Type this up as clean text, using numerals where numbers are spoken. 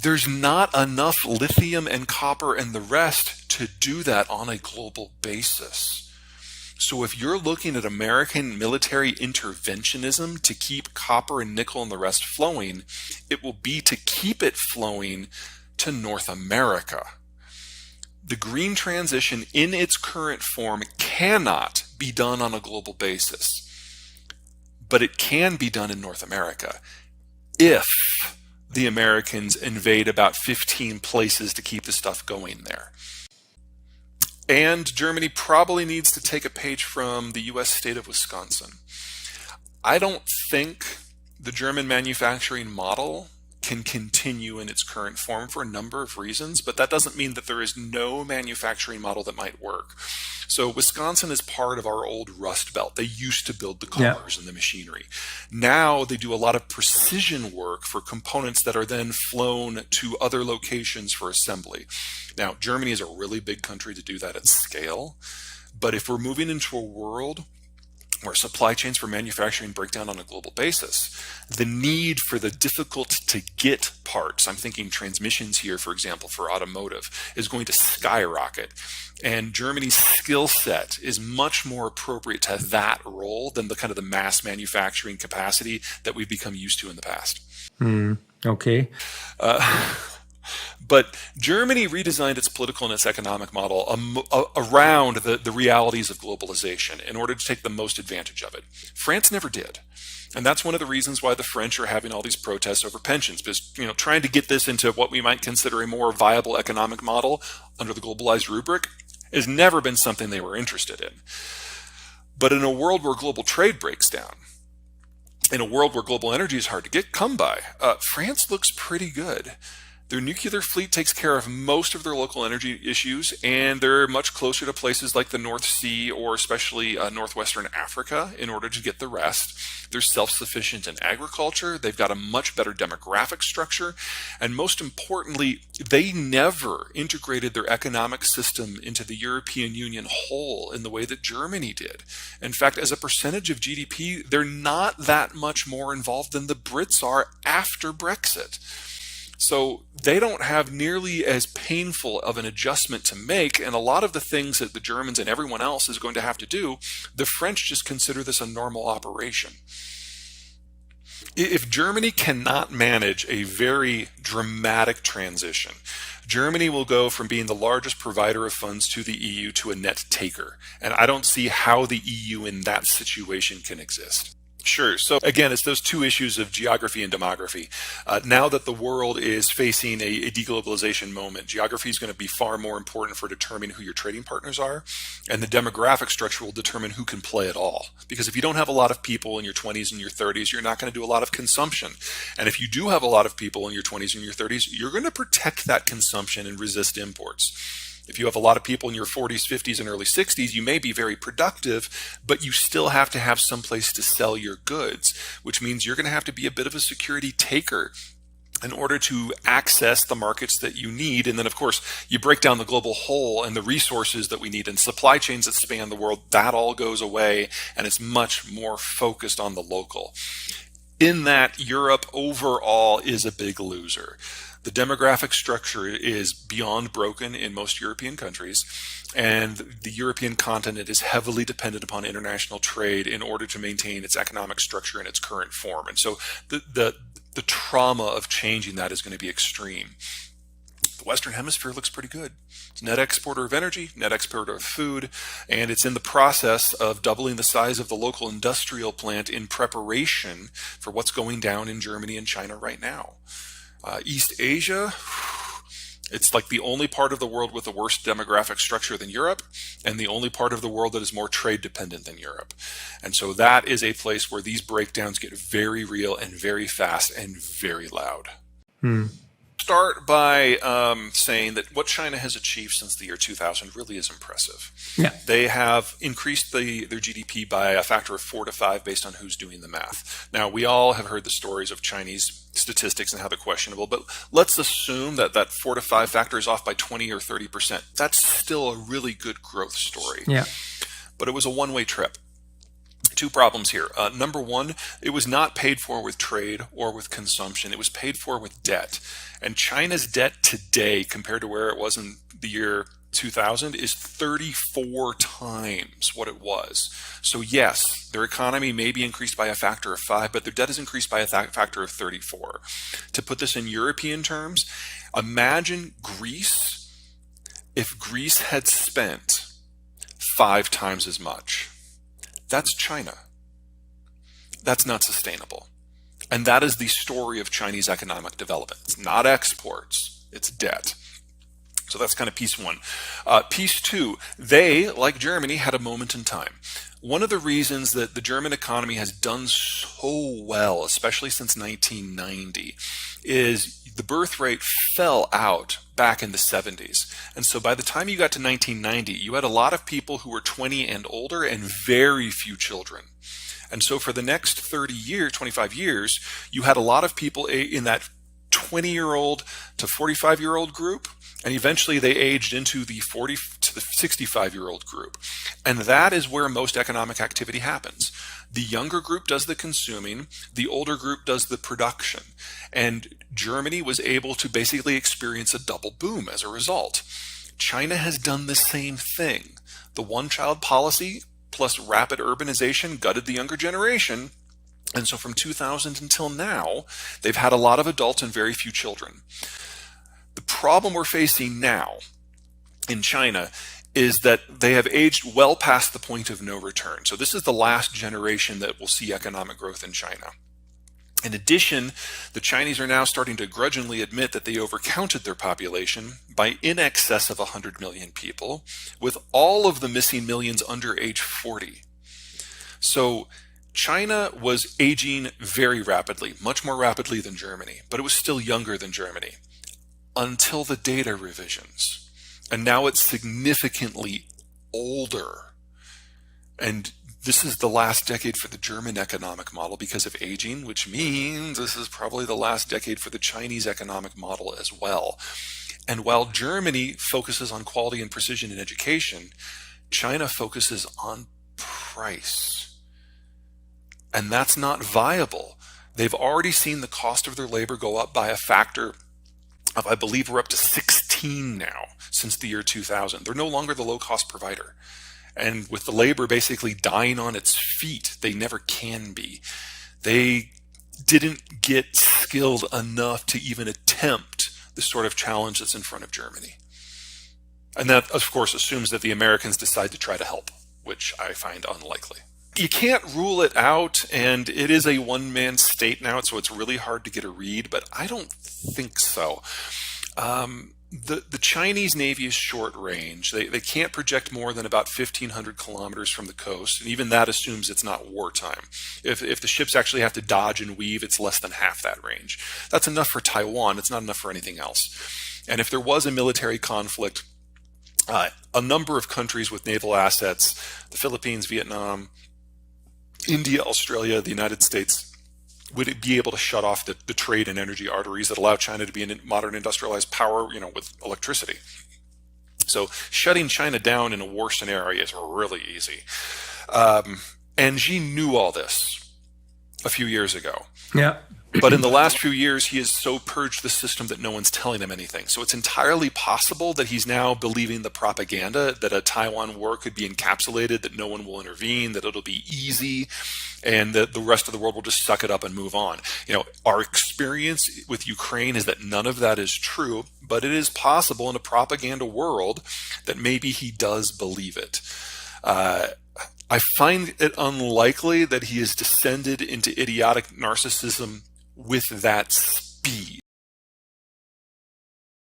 There's not enough lithium and copper and the rest to do that on a global basis. So if you're looking at American military interventionism to keep copper and nickel and the rest flowing, it will be to keep it flowing to North America. The green transition in its current form cannot be done on a global basis, but it can be done in North America if the Americans invade about 15 places to keep the stuff going there. And Germany probably needs to take a page from the U.S. state of Wisconsin. I don't think the German manufacturing model can continue in its current form for a number of reasons, but that doesn't mean that there is no manufacturing model that might work. So Wisconsin is part of our old Rust Belt. They used to build the cars and the machinery. Now they do a lot of precision work for components that are then flown to other locations for assembly. Now, Germany is a really big country to do that at scale, but if we're moving into a world where supply chains for manufacturing break down on a global basis, the need for the difficult to get parts, I'm thinking transmissions here, for example, for automotive, is going to skyrocket. And Germany's skill set is much more appropriate to that role than the kind of the mass manufacturing capacity that we've become used to in the past. Okay. But Germany redesigned its political and its economic model around the realities of globalization in order to take the most advantage of it. France never did. And that's one of the reasons why the French are having all these protests over pensions, because trying to get this into what we might consider a more viable economic model under the globalized rubric has never been something they were interested in. But in a world where global trade breaks down, in a world where global energy is hard to come by, France looks pretty good. Their nuclear fleet takes care of most of their local energy issues, and they're much closer to places like the North Sea or especially northwestern Africa in order to get the rest. They're self-sufficient in agriculture. They've got a much better demographic structure. And most importantly, they never integrated their economic system into the European Union whole in the way that Germany did. In fact, as a percentage of GDP, they're not that much more involved than the Brits are after Brexit. So they don't have nearly as painful of an adjustment to make, and a lot of the things that the Germans and everyone else is going to have to do, the French just consider this a normal operation. If Germany cannot manage a very dramatic transition, Germany will go from being the largest provider of funds to the EU to a net taker. And I don't see how the EU in that situation can exist. Sure. So again, it's those two issues of geography and demography. Now that the world is facing a deglobalization moment, geography is going to be far more important for determining who your trading partners are, and the demographic structure will determine who can play at all. Because if you don't have a lot of people in your 20s and your 30s, you're not going to do a lot of consumption. And if you do have a lot of people in your 20s and your 30s, you're going to protect that consumption and resist imports. If you have a lot of people in your 40s, 50s, and early 60s, you may be very productive, but you still have to have some place to sell your goods, which means you're going to have to be a bit of a security taker in order to access the markets that you need. And then, of course, you break down the global whole and the resources that we need and supply chains that span the world, that all goes away, and it's much more focused on the local. In that, Europe overall is a big loser. The demographic structure is beyond broken in most European countries, and the European continent is heavily dependent upon international trade in order to maintain its economic structure in its current form. And so the trauma of changing that is going to be extreme. The Western Hemisphere looks pretty good. It's a net exporter of energy, net exporter of food, and it's in the process of doubling the size of the local industrial plant in preparation for what's going down in Germany and China right now. East Asia, it's like the only part of the world with a worse demographic structure than Europe, and the only part of the world that is more trade dependent than Europe. And so that is a place where these breakdowns get very real and very fast and very loud. Start by saying that what China has achieved since the year 2000 really is impressive. Yeah. They have increased their GDP by a factor of 4 to 5 based on who's doing the math. Now, we all have heard the stories of Chinese statistics and how they're questionable, but let's assume that that 4 to 5 factor is off by 20 or 30%. That's still a really good growth story. Yeah. But it was a one-way trip. Two problems here. Number one, it was not paid for with trade or with consumption. It was paid for with debt. And China's debt today, compared to where it was in the year 2000, is 34 times what it was. So yes, their economy may be increased by a factor of 5, but their debt is increased by a factor of 34. To put this in European terms, imagine Greece if Greece had spent 5 times as much. That's China. That's not sustainable. And that is the story of Chinese economic development. It's not exports, it's debt. So that's kind of piece one. Piece two, they, like Germany, had a moment in time. One of the reasons that the German economy has done so well, especially since 1990, is the birth rate fell out back in the 70s. And so by the time you got to 1990, you had a lot of people who were 20 and older and very few children. And so for the next 25 years, you had a lot of people in that 20-year-old to 45-year-old group, and eventually they aged into the 40 to the 65-year-old group. And that is where most economic activity happens. The younger group does the consuming, the older group does the production. And Germany was able to basically experience a double boom as a result. China has done the same thing. The one-child policy plus rapid urbanization gutted the younger generation. And so from 2000 until now, they've had a lot of adults and very few children. The problem we're facing now in China is that they have aged well past the point of no return. So this is the last generation that will see economic growth in China. In addition, the Chinese are now starting to grudgingly admit that they overcounted their population by in excess of 100 million people, with all of the missing millions under age 40. So China was aging very rapidly, much more rapidly than Germany, but it was still younger than Germany until the data revisions. And now it's significantly older. And this is the last decade for the German economic model because of aging, which means this is probably the last decade for the Chinese economic model as well. And while Germany focuses on quality and precision in education, China focuses on price. And that's not viable. They've already seen the cost of their labor go up by a factor of, I believe we're up to 16 now since the year 2000. They're no longer the low-cost provider. And with the labor basically dying on its feet, they never can be. They didn't get skilled enough to even attempt the sort of challenge that's in front of Germany. And that, of course, assumes that the Americans decide to try to help, which I find unlikely. You can't rule it out, and it is a one-man state now, so it's really hard to get a read, but I don't think so. The Chinese Navy is short range. They can't project more than about 1,500 kilometers from the coast, and even that assumes it's not wartime. If the ships actually have to dodge and weave, it's less than half that range. That's enough for Taiwan. It's not enough for anything else. And if there was a military conflict, a number of countries with naval assets, the Philippines, Vietnam, India, Australia, the United States, would it be able to shut off the trade and energy arteries that allow China to be a modern industrialized power, with electricity? So shutting China down in a war scenario is really easy. And Xi knew all this a few years ago. Yeah. But in the last few years, he has so purged the system that no one's telling him anything. So it's entirely possible that he's now believing the propaganda that a Taiwan war could be encapsulated, that no one will intervene, that it'll be easy, and that the rest of the world will just suck it up and move on. Our experience with Ukraine is that none of that is true, but it is possible in a propaganda world that maybe he does believe it. I find it unlikely that he has descended into idiotic narcissism with that speed.